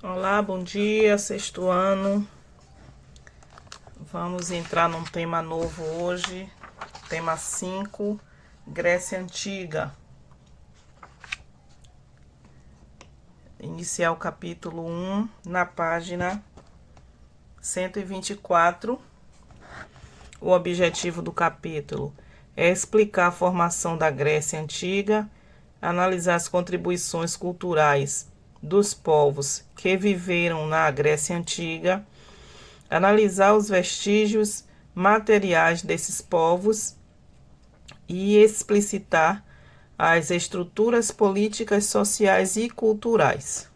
Olá, bom dia, sexto ano. Vamos entrar num tema novo hoje, tema 5, Grécia Antiga. Iniciar o capítulo 1 na página 124. O objetivo do capítulo é explicar a formação da Grécia Antiga, analisar as contribuições culturais dos povos que viveram na Grécia Antiga, analisar os vestígios materiais desses povos e explicitar as estruturas políticas, sociais e culturais.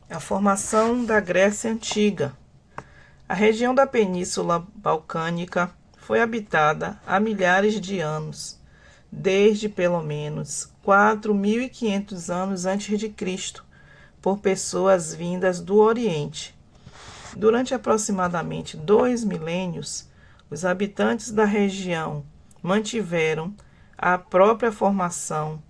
A formação da Grécia Antiga. A região da Península Balcânica foi habitada há milhares de anos, desde pelo menos 4.500 anos antes de Cristo, por pessoas vindas do Oriente. Durante aproximadamente 2 milênios, os habitantes da região mantiveram a própria formação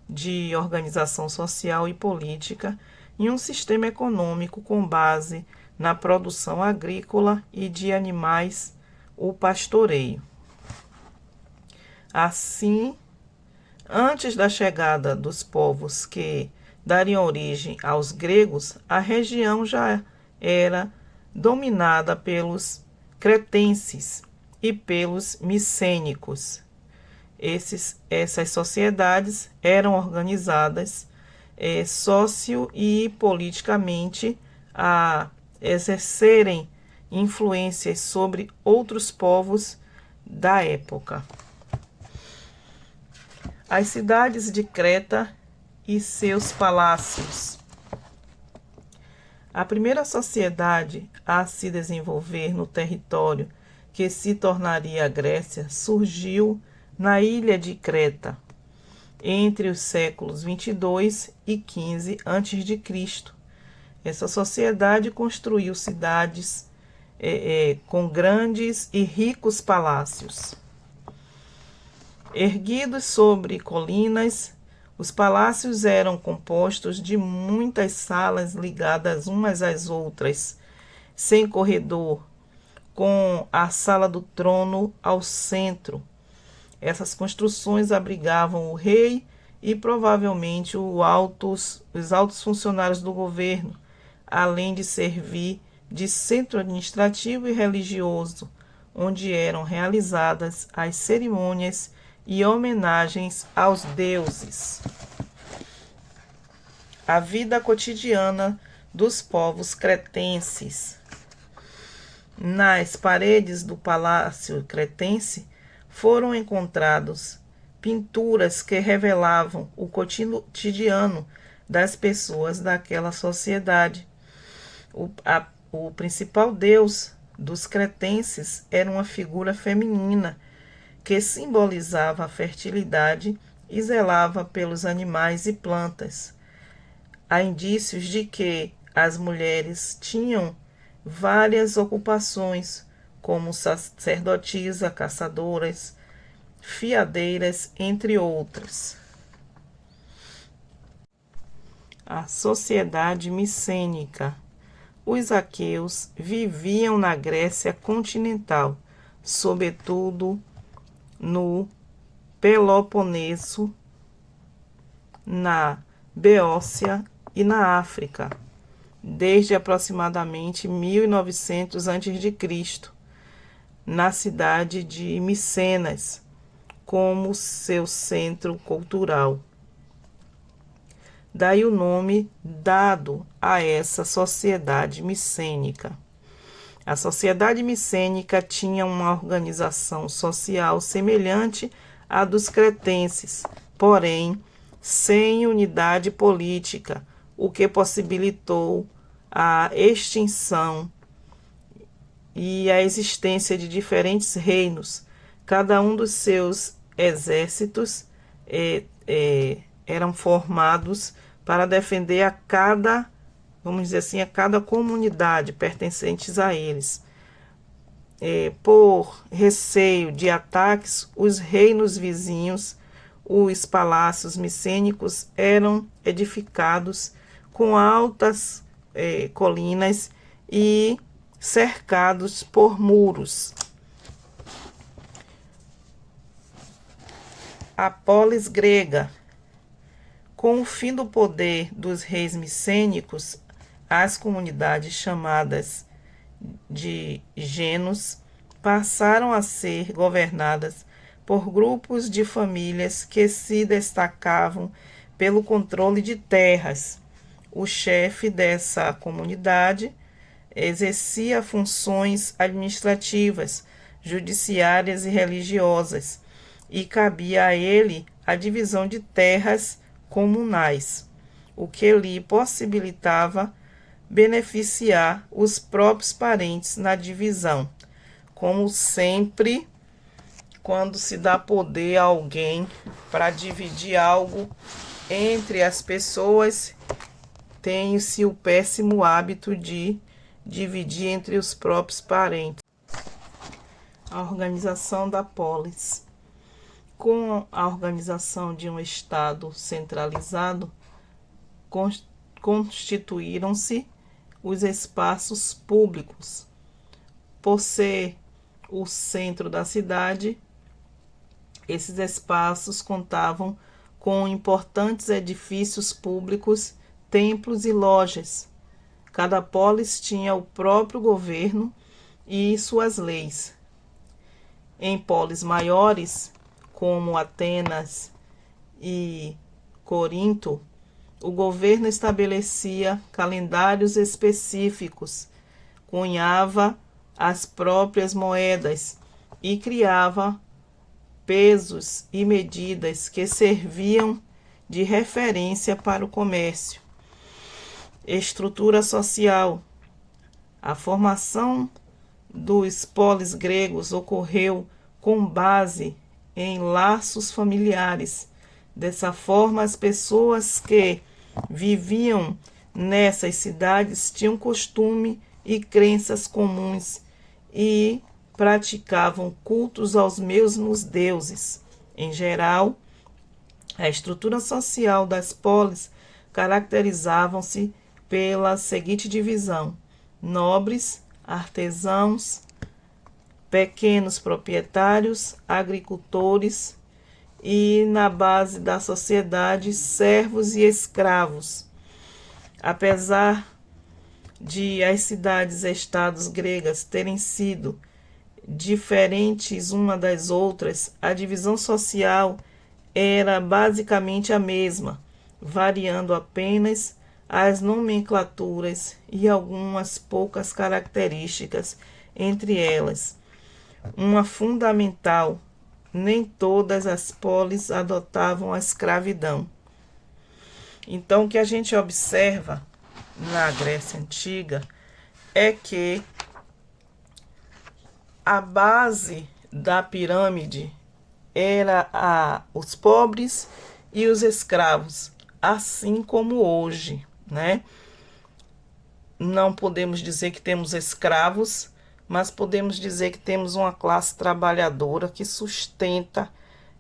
de organização social e política em um sistema econômico com base na produção agrícola e de animais, o pastoreio. Assim, antes da chegada dos povos que dariam origem aos gregos, a região já era dominada pelos cretenses e pelos micênicos. Essas sociedades eram organizadas socio e politicamente a exercerem influências sobre outros povos da época. As cidades de Creta e seus palácios. A primeira sociedade a se desenvolver no território que se tornaria a Grécia surgiu na ilha de Creta, entre os séculos 22 e 15 a.C. Essa sociedade construiu cidades com grandes e ricos palácios. Erguidos sobre colinas, os palácios eram compostos de muitas salas ligadas umas às outras, sem corredor, com a sala do trono ao centro. Essas construções abrigavam o rei e provavelmente os altos funcionários do governo, além de servir de centro administrativo e religioso, onde eram realizadas as cerimônias e homenagens aos deuses. A vida cotidiana dos povos cretenses. Nas paredes do palácio cretense foram encontrados pinturas que revelavam o cotidiano das pessoas daquela sociedade. O principal deus dos cretenses era uma figura feminina que simbolizava a fertilidade e zelava pelos animais e plantas. Há indícios de que as mulheres tinham várias ocupações, como sacerdotisa, caçadoras, fiadeiras, entre outras. A sociedade micênica. Os aqueus viviam na Grécia continental, sobretudo no Peloponeso, na Beócia e na África, desde aproximadamente 1900 a.C., na cidade de Micenas, como seu centro cultural. Daí o nome dado a essa sociedade micênica. A sociedade micênica tinha uma organização social semelhante à dos cretenses, porém sem unidade política, o que possibilitou a extinção e a existência de diferentes reinos. Cada um dos seus exércitos eram formados para defender a cada, vamos dizer assim, a cada comunidade pertencentes a eles. Por receio de ataques, os reinos vizinhos, os palácios micênicos eram edificados com altas colinas e cercados por muros. A polis grega. Com o fim do poder dos reis micênicos, as comunidades chamadas de genos passaram a ser governadas por grupos de famílias que se destacavam pelo controle de terras. O chefe dessa comunidade exercia funções administrativas, judiciárias e religiosas, e cabia a ele a divisão de terras comunais, o que lhe possibilitava beneficiar os próprios parentes na divisão. Como sempre, quando se dá poder a alguém para dividir algo entre as pessoas, tem-se o péssimo hábito de dividir entre os próprios parentes. A organização da polis. Com a organização de um Estado centralizado, constituíram-se os espaços públicos. Por ser o centro da cidade, esses espaços contavam com importantes edifícios públicos, templos e lojas. Cada polis tinha o próprio governo e suas leis. Em polis maiores, como Atenas e Corinto, o governo estabelecia calendários específicos, cunhava as próprias moedas e criava pesos e medidas que serviam de referência para o comércio. Estrutura social. A formação dos polis gregos ocorreu com base em laços familiares. Dessa forma, as pessoas que viviam nessas cidades tinham costume e crenças comuns e praticavam cultos aos mesmos deuses. Em geral, a estrutura social das polis caracterizavam-se pela seguinte divisão: nobres, artesãos, pequenos proprietários, agricultores e, na base da sociedade, servos e escravos. Apesar de as cidades-estados gregas terem sido diferentes uma das outras, a divisão social era basicamente a mesma, variando apenas as nomenclaturas e algumas poucas características entre elas. Uma fundamental: nem todas as polis adotavam a escravidão. Então, o que a gente observa na Grécia Antiga é que a base da pirâmide era os pobres e os escravos, assim como hoje, né? Não podemos dizer que temos escravos, mas podemos dizer que temos uma classe trabalhadora que sustenta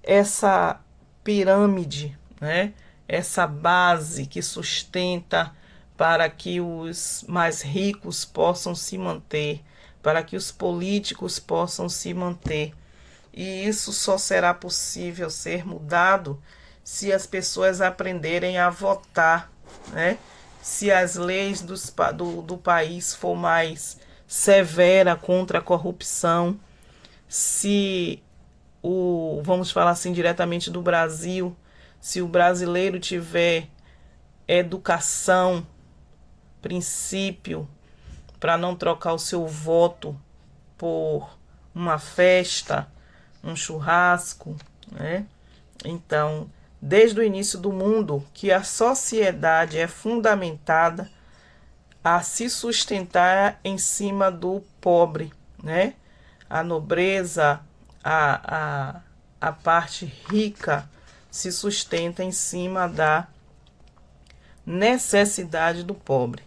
essa pirâmide, né? Essa base que sustenta para que os mais ricos possam se manter, para que os políticos possam se manter. E isso só será possível ser mudado se as pessoas aprenderem a votar, né? Se as leis do país for mais severa contra a corrupção, se vamos falar assim diretamente do Brasil, se o brasileiro tiver educação, princípio, para não trocar o seu voto por uma festa, um churrasco, né? Então, desde o início do mundo, que a sociedade é fundamentada a se sustentar em cima do pobre, né? A nobreza, a parte rica se sustenta em cima da necessidade do pobre.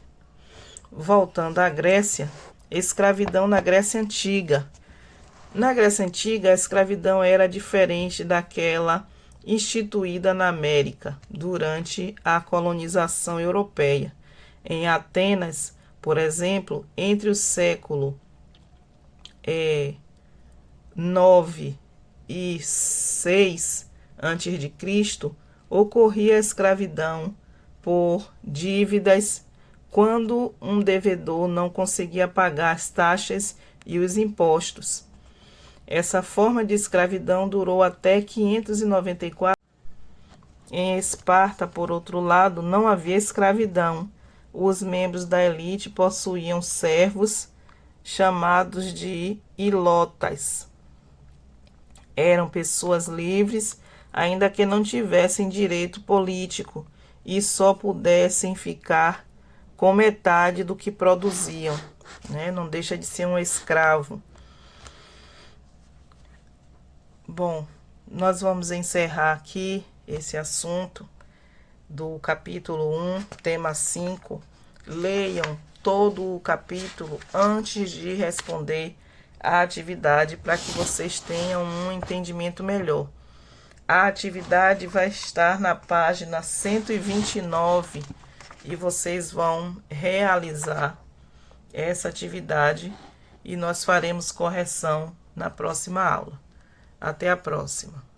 Voltando à Grécia, escravidão na Grécia Antiga. Na Grécia Antiga, a escravidão era diferente daquela instituída na América durante a colonização europeia. Em Atenas, por exemplo, entre o século 9 e 6 a.C., ocorria a escravidão por dívidas quando um devedor não conseguia pagar as taxas e os impostos. Essa forma de escravidão durou até 594. Em Esparta, por outro lado, não havia escravidão. Os membros da elite possuíam servos chamados de ilotas. Eram pessoas livres, ainda que não tivessem direito político e só pudessem ficar com metade do que produziam, né? Não deixa de ser um escravo. Bom, nós vamos encerrar aqui esse assunto do capítulo 1, tema 5. Leiam todo o capítulo antes de responder a atividade para que vocês tenham um entendimento melhor. A atividade vai estar na página 129 e vocês vão realizar essa atividade e nós faremos correção na próxima aula. Até a próxima.